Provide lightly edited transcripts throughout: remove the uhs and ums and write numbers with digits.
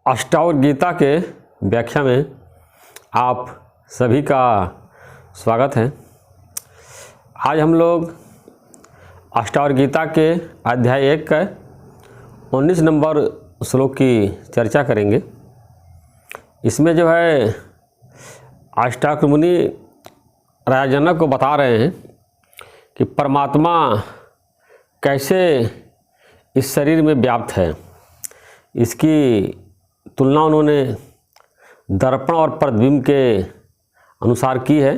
अष्टावक्र गीता के व्याख्या में आप सभी का स्वागत है। आज हम लोग अष्टावक्र गीता के अध्याय 1 का 19 नंबर श्लोक की चर्चा करेंगे। इसमें जो है अष्टावक्र मुनि राजा जनक को बता रहे हैं कि परमात्मा कैसे इस शरीर में व्याप्त है। इसकी तुलना उन्होंने दर्पण और प्रतिबिंब के अनुसार की है।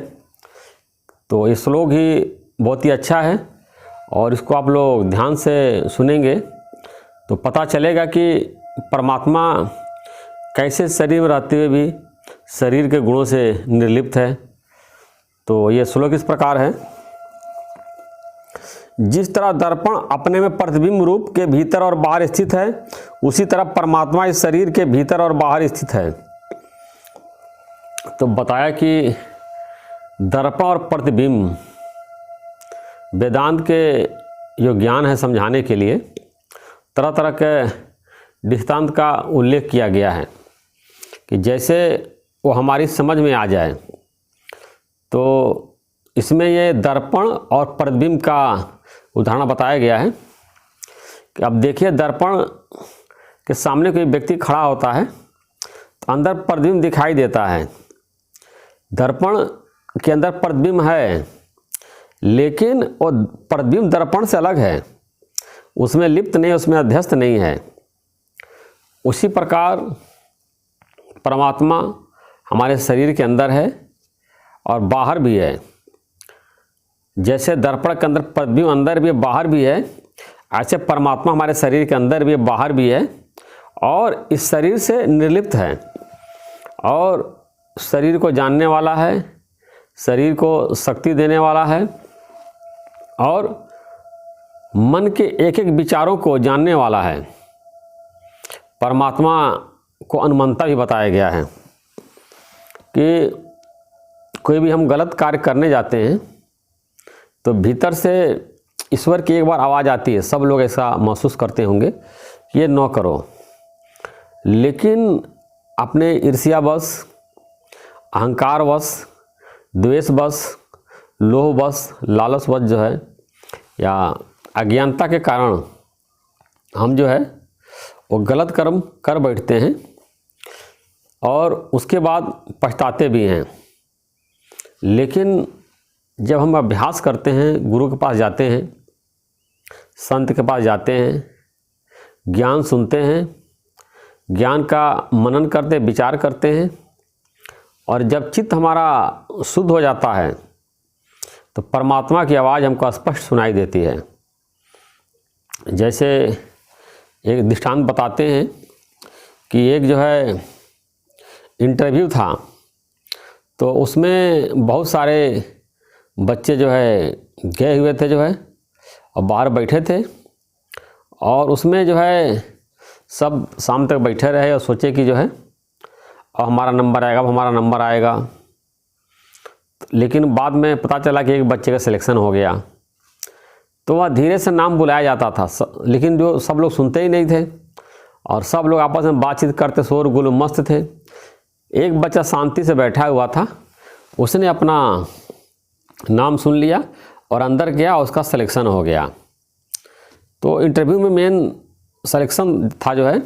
तो ये श्लोक ही बहुत ही अच्छा है और इसको आप लोग ध्यान से सुनेंगे तो पता चलेगा कि परमात्मा कैसे शरीर में रहते हुए भी शरीर के गुणों से निर्लिप्त है। तो ये श्लोक इस प्रकार है। जिस तरह दर्पण अपने में प्रतिबिंब रूप के भीतर और बाहर स्थित है, उसी तरह परमात्मा इस शरीर के भीतर और बाहर स्थित है। तो बताया कि दर्पण और प्रतिबिंब वेदांत के जो ज्ञान है समझाने के लिए तरह तरह के दृष्टांत का उल्लेख किया गया है कि जैसे वो हमारी समझ में आ जाए। तो इसमें ये दर्पण और प्रतिबिंब का उदाहरण बताया गया है कि अब देखिए, दर्पण के सामने कोई व्यक्ति खड़ा होता है तो अंदर प्रतिबिंब दिखाई देता है। दर्पण के अंदर प्रतिबिंब है, लेकिन वो प्रतिबिंब दर्पण से अलग है, उसमें लिप्त नहीं, उसमें अध्यस्त नहीं है। उसी प्रकार परमात्मा हमारे शरीर के अंदर है और बाहर भी है। जैसे दर्पण के अंदर प्रतिबिंब अंदर भी है बाहर भी है, ऐसे परमात्मा हमारे शरीर के अंदर भी है बाहर भी है और इस शरीर से निर्लिप्त है और शरीर को जानने वाला है, शरीर को शक्ति देने वाला है और मन के एक एक विचारों को जानने वाला है। परमात्मा को अनुमंता भी बताया गया है कि कोई भी हम गलत कार्य करने जाते हैं तो भीतर से ईश्वर की एक बार आवाज़ आती है। सब लोग ऐसा महसूस करते होंगे, ये न करो। लेकिन अपने ईर्ष्यावश, अहंकारवश, द्वेषवश, लोभवश, लालचवश जो है या अज्ञानता के कारण हम जो है वो गलत कर्म कर बैठते हैं और उसके बाद पछताते भी हैं। लेकिन जब हम अभ्यास करते हैं, गुरु के पास जाते हैं, संत के पास जाते हैं, ज्ञान सुनते हैं, ज्ञान का मनन करते, विचार करते हैं और जब चित्त हमारा शुद्ध हो जाता है तो परमात्मा की आवाज़ हमको स्पष्ट सुनाई देती है। जैसे एक दृष्टांत बताते हैं कि एक जो है इंटरव्यू था, तो उसमें बहुत सारे बच्चे जो है गए हुए थे जो है और बाहर बैठे थे और उसमें जो है सब शाम तक बैठे रहे और सोचे कि जो है अब हमारा नंबर आएगा, अब हमारा नंबर आएगा। लेकिन बाद में पता चला कि एक बच्चे का सिलेक्शन हो गया। तो वह धीरे से नाम बुलाया जाता था, लेकिन जो सब लोग सुनते ही नहीं थे और सब लोग आपस में बातचीत करते शोरगुल मस्त थे। एक बच्चा शांति से बैठा हुआ था, उसने अपना नाम सुन लिया और अंदर गया, उसका सिलेक्शन हो गया। तो इंटरव्यू में मेन सिलेक्शन था जो है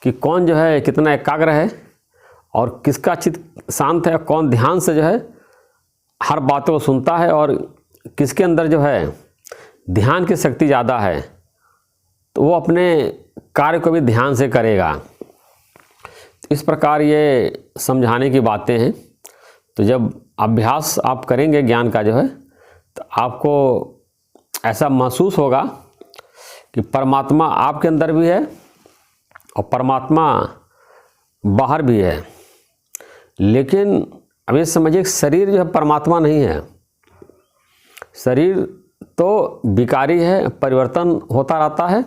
कि कौन जो है कितना एकाग्र है और किसका चित्त शांत है, कौन ध्यान से जो है हर बातों को सुनता है और किसके अंदर जो है ध्यान की शक्ति ज़्यादा है, तो वो अपने कार्य को भी ध्यान से करेगा। इस प्रकार ये समझाने की बातें हैं। तो जब अभ्यास आप करेंगे ज्ञान का जो है तो आपको ऐसा महसूस होगा कि परमात्मा आपके अंदर भी है और परमात्मा बाहर भी है। लेकिन अब ये समझिए, शरीर जो है परमात्मा नहीं है। शरीर तो विकारी है, परिवर्तन होता रहता है।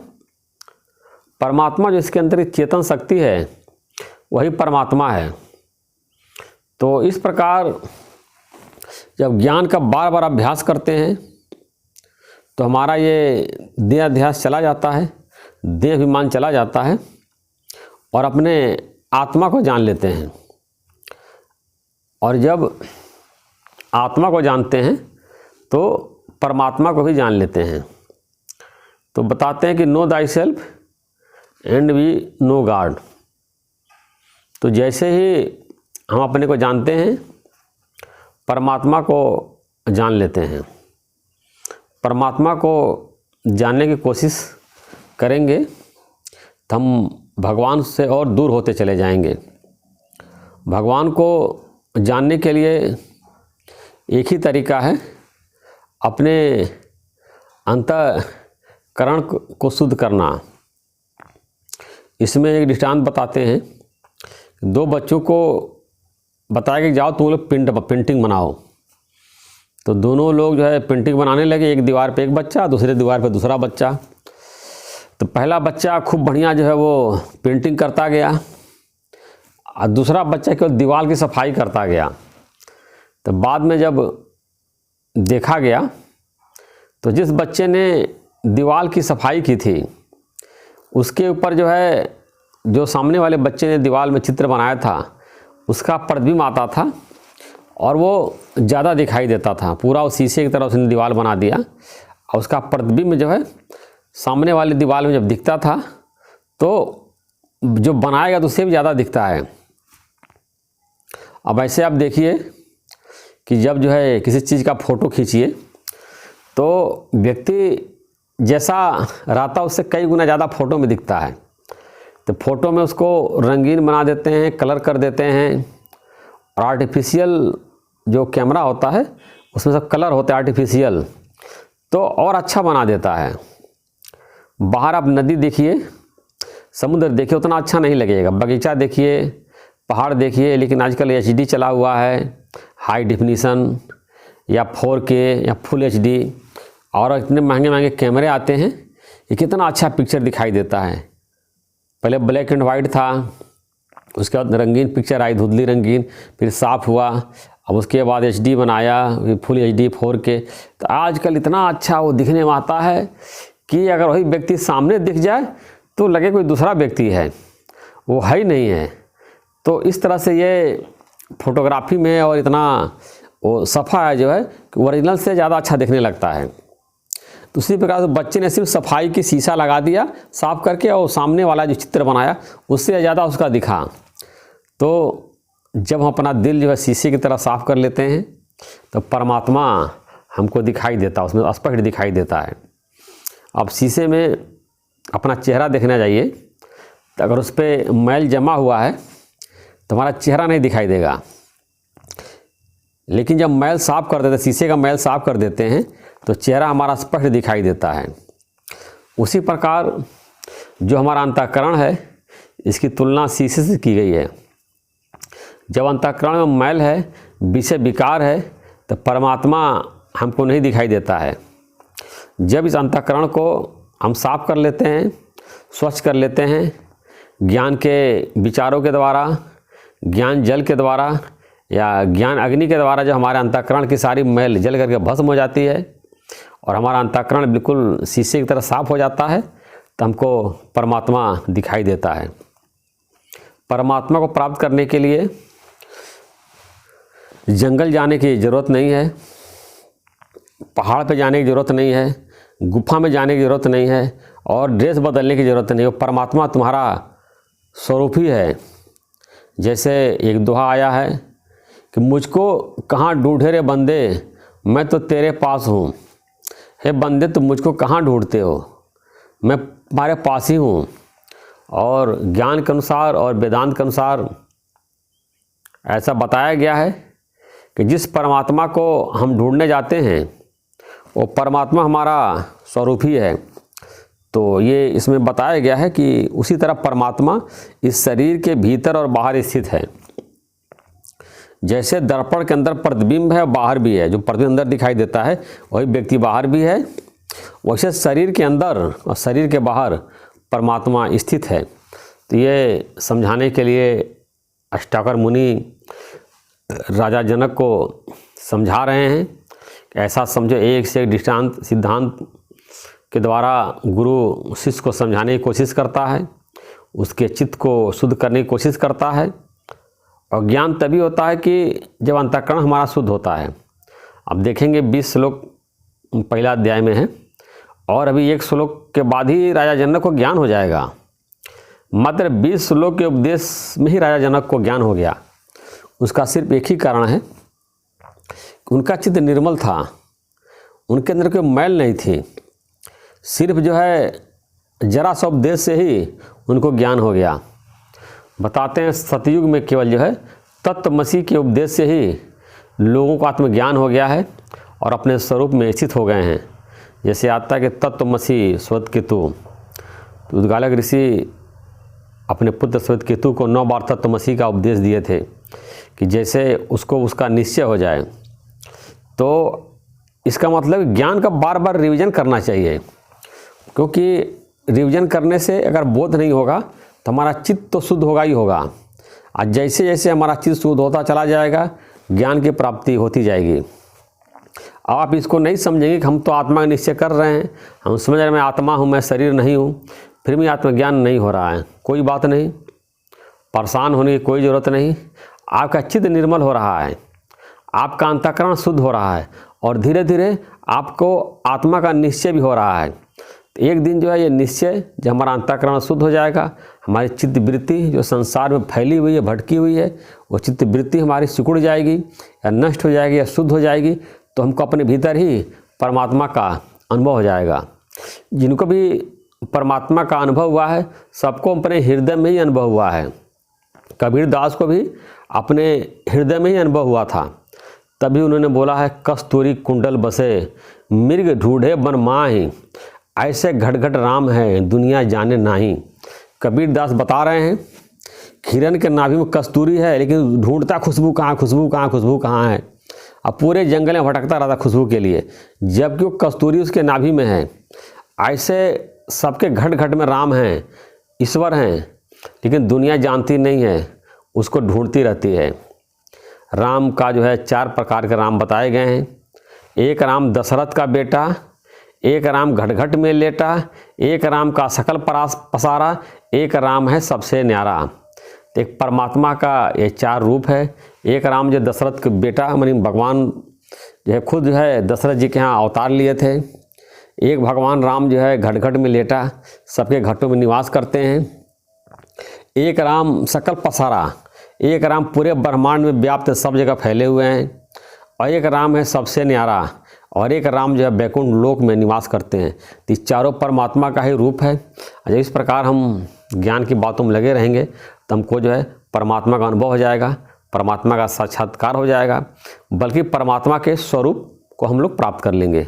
परमात्मा जो इसके अंदर चेतन शक्ति है वही परमात्मा है। तो इस प्रकार जब ज्ञान का बार बार अभ्यास करते हैं तो हमारा ये देह अध्यास चला जाता है, देह अभिमान चला जाता है और अपने आत्मा को जान लेते हैं, और जब आत्मा को जानते हैं तो परमात्मा को भी जान लेते हैं। तो बताते हैं कि know thyself and we know God. तो जैसे ही हम अपने को जानते हैं, परमात्मा को जान लेते हैं। परमात्मा को जानने की कोशिश करेंगे तो हम भगवान से और दूर होते चले जाएंगे। भगवान को जानने के लिए एक ही तरीका है, अपने अंतःकरण को शुद्ध करना। इसमें एक दृष्टांत बताते हैं। दो बच्चों को बताया कि जाओ तुम लोग पेंटिंग बनाओ। तो दोनों लोग जो है पेंटिंग बनाने लगे। एक दीवार पे एक बच्चा, दूसरे दीवार पे दूसरा बच्चा। तो पहला बच्चा खूब बढ़िया जो है वो पेंटिंग करता गया, और दूसरा बच्चा केवल दीवार की सफाई करता गया। तो बाद में जब देखा गया तो जिस बच्चे ने दीवार की सफाई की थी, उसके ऊपर जो है जो सामने वाले बच्चे ने दीवार में चित्र बनाया था, उसका प्रतिबिंब आता था और वो ज़्यादा दिखाई देता था। पूरा उस शीशे की तरह उसने दीवार बना दिया, और उसका प्रतिबिंब जो है सामने वाली दीवार में जब दिखता था तो जो बनाएगा तो उससे भी ज़्यादा दिखता है। अब ऐसे आप देखिए कि जब जो है किसी चीज़ का फ़ोटो खींचिए तो व्यक्ति जैसा रहता उससे कई गुना ज़्यादा फ़ोटो में दिखता है। तो फ़ोटो में उसको रंगीन बना देते हैं, कलर कर देते हैं, और आर्टिफिशियल जो कैमरा होता है उसमें सब कलर होते हैं आर्टिफिशियल, तो और अच्छा बना देता है। बाहर आप नदी देखिए, समुद्र देखिए, उतना अच्छा नहीं लगेगा। बगीचा देखिए, पहाड़ देखिए, लेकिन आजकल HD चला हुआ है, हाई डेफिनीशन या 4K या फुल HD, और इतने महंगे महंगे कैमरे आते हैं, ये कितना अच्छा पिक्चर दिखाई देता है। पहले ब्लैक एंड वाइट था, उसके बाद रंगीन पिक्चर आई, धुंधली रंगीन, फिर साफ़ हुआ, अब उसके बाद HD बनाया, फुल HD 4K। तो आजकल इतना अच्छा वो दिखने में आता है कि अगर वही व्यक्ति सामने दिख जाए तो लगे कोई दूसरा व्यक्ति है, वो है ही नहीं है। तो इस तरह से ये फोटोग्राफी में और इतना वो सफ़ा है जो है कि ओरिजिनल से ज़्यादा अच्छा दिखने लगता है। तो उसी प्रकार से बच्चे ने सिर्फ सफाई की शीशा लगा दिया साफ़ करके, और सामने वाला जो चित्र बनाया उससे ज़्यादा उसका दिखा। तो जब हम अपना दिल जो है शीशे की तरह साफ़ कर लेते हैं तो परमात्मा हमको दिखाई देता, उसमें स्पष्ट दिखाई देता है। अब शीशे में अपना चेहरा देखना चाहिए, तो अगर उस पर मैल जमा हुआ है तो हमारा चेहरा नहीं दिखाई देगा। लेकिन जब मैल साफ़ कर देते, शीशे का मैल साफ़ कर देते हैं, तो चेहरा हमारा स्पष्ट दिखाई देता है। उसी प्रकार जो हमारा अंतःकरण है, इसकी तुलना शीशे से की गई है। जब अंतःकरण में मैल है, विषय विकार है, तो परमात्मा हमको नहीं दिखाई देता है। जब इस अंतःकरण को हम साफ कर लेते हैं, स्वच्छ कर लेते हैं, ज्ञान के विचारों के द्वारा, ज्ञान जल के द्वारा या ज्ञान अग्नि के द्वारा, जो हमारे अंतःकरण की सारी मैल जल करके भस्म हो जाती है और हमारा अंतःकरण बिल्कुल शीशे की तरह साफ हो जाता है, तो हमको परमात्मा दिखाई देता है। परमात्मा को प्राप्त करने के लिए जंगल जाने की ज़रूरत नहीं है, पहाड़ पे जाने की ज़रूरत नहीं है, गुफा में जाने की ज़रूरत नहीं है, और ड्रेस बदलने की ज़रूरत नहीं है। परमात्मा तुम्हारा स्वरूप ही है। जैसे एक दोहा आया है कि मुझको कहाँ ढूंढे रे बंदे, मैं तो तेरे पास हूँ। हे बंदे, तुम मुझको कहाँ ढूंढते हो, मैं तुम्हारे पास ही हूँ। और ज्ञान के अनुसार और वेदांत के अनुसार ऐसा बताया गया है कि जिस परमात्मा को हम ढूंढने जाते हैं वो परमात्मा हमारा स्वरूप ही है। तो ये इसमें बताया गया है कि उसी तरह परमात्मा इस शरीर के भीतर और बाहर स्थित है। जैसे दर्पण के अंदर प्रतिबिंब है, बाहर भी है, जो प्रतिबिंब अंदर दिखाई देता है वही व्यक्ति बाहर भी है, वैसे शरीर के अंदर और शरीर के बाहर परमात्मा स्थित है। तो ये समझाने के लिए अष्टावक्र मुनि राजा जनक को समझा रहे हैं कि ऐसा समझो, एक से एक दृष्टांत सिद्धांत के द्वारा गुरु शिष्य को समझाने की कोशिश करता है। उसके चित्त को शुद्ध करने की कोशिश करता है। और ज्ञान तभी होता है कि जब अंतःकरण हमारा शुद्ध होता है। अब देखेंगे 20 श्लोक पहला अध्याय में है, और अभी 1 श्लोक के बाद ही राजा जनक को ज्ञान हो जाएगा। मात्र 20 श्लोक के उपदेश में ही राजा जनक को ज्ञान हो गया। उसका सिर्फ एक ही कारण है, उनका चित्त निर्मल था, उनके अंदर कोई मैल नहीं थी। सिर्फ जो है जरा सा उपदेश से ही उनको ज्ञान हो गया। बताते हैं सतयुग में केवल जो है तत्वमसी के उपदेश से ही लोगों को आत्मज्ञान हो गया है और अपने स्वरूप में स्थित हो गए हैं। जैसे आता है कि तत्वमसी श्वेतकेतु, तो उद्गालक ऋषि अपने पुत्र श्वेतकेतु को 9 बार तत्वमसी का उपदेश दिए थे कि जैसे उसको उसका निश्चय हो जाए। तो इसका मतलब ज्ञान का बार बार रिवीजन करना चाहिए, क्योंकि रिवीजन करने से अगर बोध नहीं होगा तो हमारा चित्त तो शुद्ध होगा ही होगा। आज जैसे जैसे हमारा चित्त शुद्ध होता चला जाएगा, ज्ञान की प्राप्ति होती जाएगी। आप इसको नहीं समझेंगे कि हम तो आत्मा का निश्चय कर रहे हैं, हम समझ रहे हैं मैं आत्मा हूँ, मैं शरीर नहीं हूँ, फिर भी आत्मज्ञान नहीं हो रहा है। कोई बात नहीं, परेशान होने की कोई ज़रूरत नहीं। आपका चित्त निर्मल हो रहा है, आपका अंतःकरण शुद्ध हो रहा है, और धीरे धीरे आपको आत्मा का निश्चय भी हो रहा है। तो एक दिन जो है ये निश्चय, जब हमारा अंतःकरण शुद्ध हो जाएगा, हमारी चित्त वृत्ति जो संसार में फैली हुई है, भटकी हुई है, वो चित्त वृत्ति हमारी सिकुड़ जाएगी या नष्ट हो जाएगी या शुद्ध हो जाएगी। तो हमको अपने भीतर ही परमात्मा का अनुभव हो जाएगा। जिनको भी परमात्मा का अनुभव हुआ है, सबको अपने हृदय में ही अनुभव हुआ है। कबीर दास को भी अपने हृदय में ही अनुभव हुआ था, तभी उन्होंने बोला है कस्तूरी कुंडल बसे मृग ढूढ़े बन माही, ऐसे घट घट राम है दुनिया जाने नाही। कबीर दास बता रहे हैं हिरन के नाभि में कस्तूरी है, लेकिन ढूंढता खुशबू कहाँ, खुशबू कहाँ, खुशबू कहाँ है। अब पूरे जंगल में भटकता रहता खुशबू के लिए, जबकि वो कस्तूरी उसके नाभि में है। ऐसे सबके घट घट में राम हैं, ईश्वर हैं, लेकिन दुनिया जानती नहीं है, उसको ढूंढती रहती है। राम का जो है 4 प्रकार के राम बताए गए हैं। एक राम दशरथ का बेटा, एक राम घट घट में लेटा, एक राम का सकल पसारा, एक राम है सबसे न्यारा। तो एक परमात्मा का ये 4 रूप है। एक राम जो दशरथ के बेटा, मानी भगवान जो है खुद जो है दशरथ जी के यहाँ अवतार लिए थे। एक भगवान राम जो है घट घट में लेटा, सबके घटों में निवास करते हैं। एक राम सकल पसारा, एक राम पूरे ब्रह्मांड में व्याप्त सब जगह फैले हुए हैं। और एक राम है सबसे न्यारा, और एक राम जो है बैकुंठ लोक में निवास करते हैं। तो चारों परमात्मा का ही रूप है। जब इस प्रकार हम ज्ञान की बातों में लगे रहेंगे तो हमको जो है परमात्मा का अनुभव हो जाएगा, परमात्मा का साक्षात्कार हो जाएगा, बल्कि परमात्मा के स्वरूप को हम लोग प्राप्त कर लेंगे।